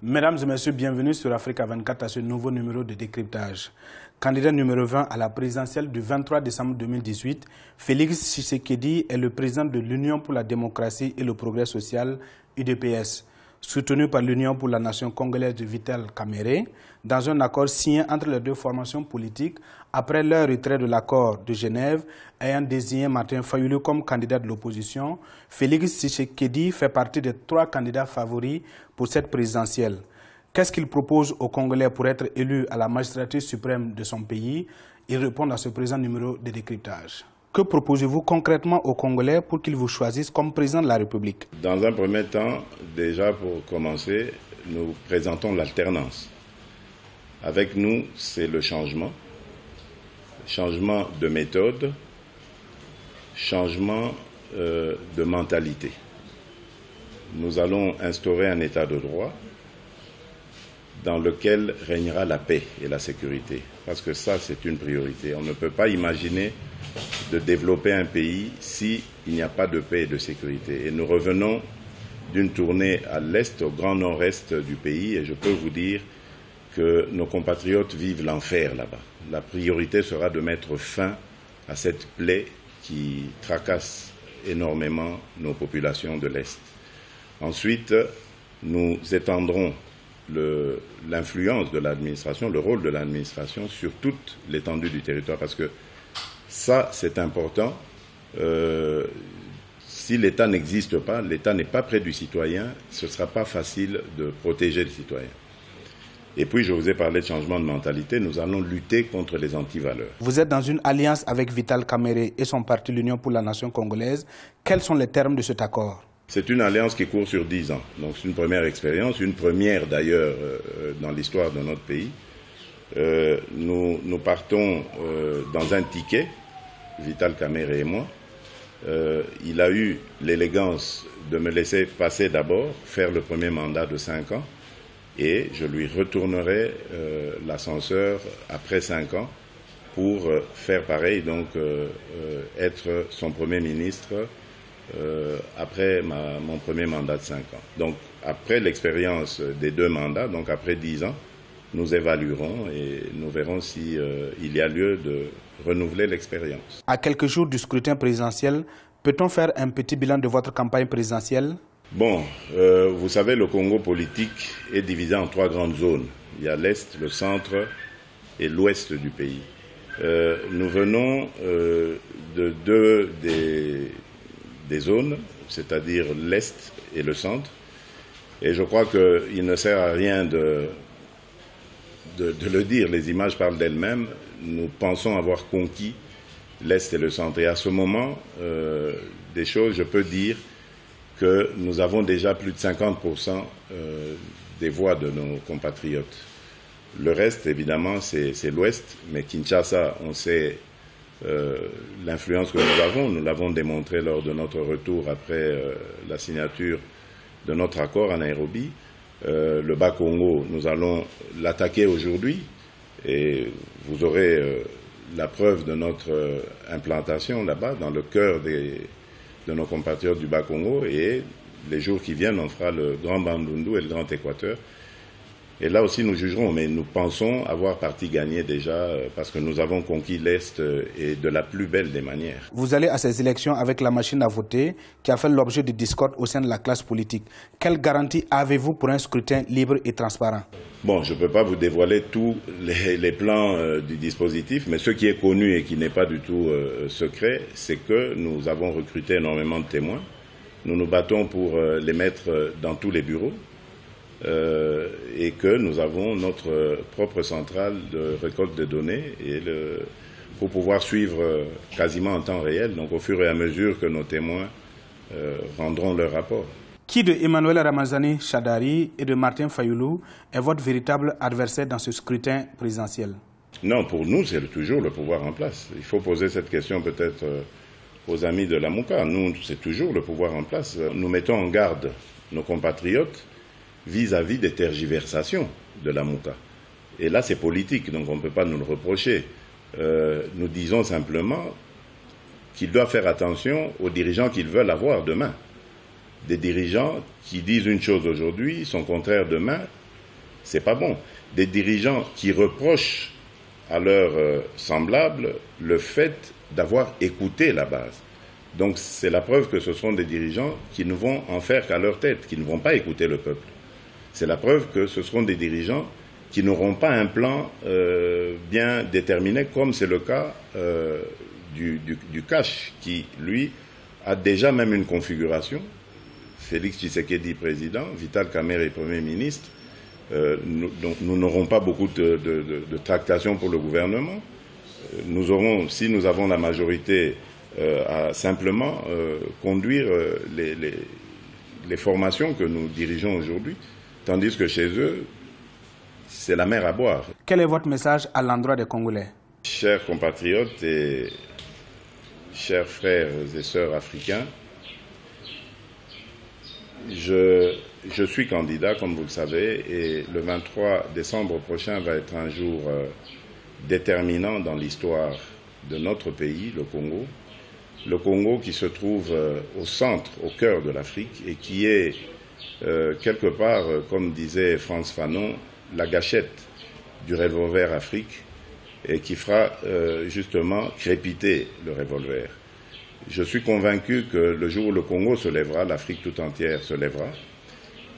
Mesdames et messieurs, bienvenue sur Africa 24 à ce nouveau numéro de décryptage. Candidat numéro 20 à la présidentielle du 23 décembre 2018, Félix Tshisekedi est le président de l'Union pour la démocratie et le progrès social, UDPS, soutenu par l'Union pour la nation congolaise de Vital Kamerhe, dans un accord signé entre les deux formations politiques après leur retrait de l'accord de Genève ayant désigné Martin Fayulu comme candidat de l'opposition. Félix Tshisekedi fait partie des 3 candidats favoris pour cette présidentielle. Qu'est-ce qu'il propose aux Congolais pour être élu à la magistrature suprême de son pays? Il répond à ce présent numéro de décryptage. Que proposez-vous concrètement aux Congolais pour qu'ils vous choisissent comme président de la République? Dans un premier temps, déjà pour commencer, nous présentons l'alternance. Avec nous, c'est le changement de méthode, changement de mentalité. Nous allons instaurer un état de droit dans lequel régnera la paix et la sécurité. Parce que ça, c'est une priorité. On ne peut pas imaginer de développer un pays s'il n'y a pas de paix et de sécurité. Et nous revenons d'une tournée à l'est, au grand nord-est du pays, et je peux vous dire que nos compatriotes vivent l'enfer là-bas. La priorité sera de mettre fin à cette plaie qui tracasse énormément nos populations de l'Est. Ensuite, nous étendrons l'influence de l'administration, le rôle de l'administration sur toute l'étendue du territoire, parce que ça, c'est important. Si l'État n'existe pas, l'État n'est pas près du citoyen, ce ne sera pas facile de protéger le citoyen. Et puis, je vous ai parlé de changement de mentalité, nous allons lutter contre les antivaleurs. Vous êtes dans une alliance avec Vital Kamerhe et son parti, l'Union pour la nation congolaise. Quels sont les termes de cet accord? C'est une alliance qui court sur 10 ans. Donc c'est une première expérience, une première d'ailleurs dans l'histoire de notre pays. Nous partons dans un ticket, Vital Kamerhe et moi. Il a eu l'élégance de me laisser passer d'abord, faire le premier mandat de 5 ans. Et je lui retournerai l'ascenseur après 5 ans pour faire pareil, donc être son Premier ministre après mon premier mandat de 5 ans. Donc après l'expérience des 2 mandats, donc après 10 ans, nous évaluerons et nous verrons s'il y a lieu de renouveler l'expérience. À quelques jours du scrutin présidentiel, peut-on faire un petit bilan de votre campagne présidentielle? Bon, vous savez, le Congo politique est divisé en 3 grandes zones. Il y a l'Est, le centre et l'Ouest du pays. Nous venons de 2 des zones, c'est-à-dire l'Est et le centre. Et je crois qu'il ne sert à rien de le dire, les images parlent d'elles-mêmes. Nous pensons avoir conquis l'Est et le centre. Et à ce moment, des choses, je peux dire que nous avons déjà plus de 50% des voix de nos compatriotes. Le reste, évidemment, c'est l'Ouest, mais Kinshasa, on sait l'influence que nous l'avons démontré lors de notre retour après la signature de notre accord à Nairobi. Le Bas-Congo, nous allons l'attaquer aujourd'hui et vous aurez la preuve de notre implantation là-bas, dans le cœur de nos compatriotes du Bas-Congo, et les jours qui viennent, on fera le Grand Bandundu et le Grand Équateur. Et là aussi, nous jugerons, mais nous pensons avoir partie gagnée déjà, parce que nous avons conquis l'Est et de la plus belle des manières. Vous allez à ces élections avec la machine à voter qui a fait l'objet de discorde au sein de la classe politique. Quelle garantie avez-vous pour un scrutin libre et transparent? Bon, je ne peux pas vous dévoiler tous les plans du dispositif, mais ce qui est connu et qui n'est pas du tout secret, c'est que nous avons recruté énormément de témoins. Nous nous battons pour les mettre dans tous les bureaux. Et que nous avons notre propre centrale de récolte de données pour pouvoir suivre quasiment en temps réel, donc au fur et à mesure que nos témoins rendront leur rapport. Qui de Emmanuel Ramazani Shadary et de Martin Fayulu est votre véritable adversaire dans ce scrutin présidentiel? Non, pour nous, c'est toujours le pouvoir en place. Il faut poser cette question peut-être aux amis de la Mouka. Nous, c'est toujours le pouvoir en place. Nous mettons en garde nos compatriotes vis-à-vis des tergiversations de la Mouka. Et là, c'est politique, donc on ne peut pas nous le reprocher. Nous disons simplement qu'ils doivent faire attention aux dirigeants qu'ils veulent avoir demain. Des dirigeants qui disent une chose aujourd'hui, son contraire demain, C'est pas bon. Des dirigeants qui reprochent à leurs semblables le fait d'avoir écouté la base. Donc c'est la preuve que ce sont des dirigeants qui ne vont en faire qu'à leur tête, qui ne vont pas écouter le peuple. C'est la preuve que ce seront des dirigeants qui n'auront pas un plan bien déterminé, comme c'est le cas du Cash, qui, lui, a déjà même une configuration. Félix Tshisekedi, président, Vital Kamerhe, Premier ministre. Donc nous n'aurons pas beaucoup de tractations pour le gouvernement. Nous aurons, si nous avons la majorité, à simplement conduire les formations que nous dirigeons aujourd'hui, tandis que chez eux, c'est la mer à boire. Quel est votre message à l'endroit des Congolais? Chers compatriotes et chers frères et sœurs africains, je suis candidat, comme vous le savez, et le 23 décembre prochain va être un jour déterminant dans l'histoire de notre pays, le Congo. Le Congo qui se trouve au centre, au cœur de l'Afrique et qui est quelque part, comme disait Frantz Fanon, la gâchette du revolver Afrique et qui fera justement crépiter le revolver. Je suis convaincu que le jour où le Congo se lèvera, l'Afrique tout entière se lèvera.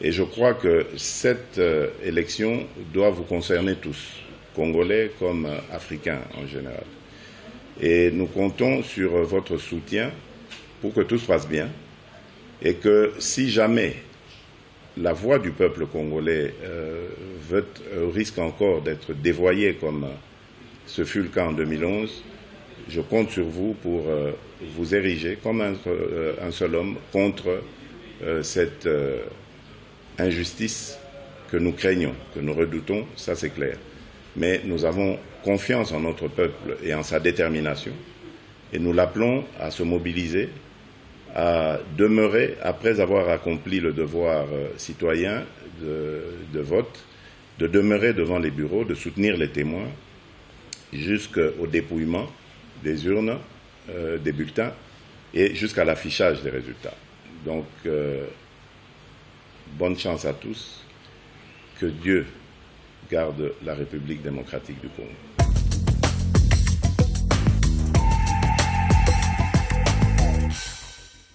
Et je crois que cette élection doit vous concerner tous, Congolais comme Africains en général. Et nous comptons sur votre soutien pour que tout se passe bien et que si jamais la voix du peuple congolais risque encore d'être dévoyée comme ce fut le cas en 2011, je compte sur vous pour vous ériger comme un seul homme contre cette injustice que nous craignons, que nous redoutons, ça c'est clair. Mais nous avons confiance en notre peuple et en sa détermination et nous l'appelons à se mobiliser, à demeurer, après avoir accompli le devoir citoyen de vote, de demeurer devant les bureaux, de soutenir les témoins jusqu'au dépouillement des urnes, des bulletins et jusqu'à l'affichage des résultats. Donc, bonne chance à tous, que Dieu garde la République démocratique du Congo.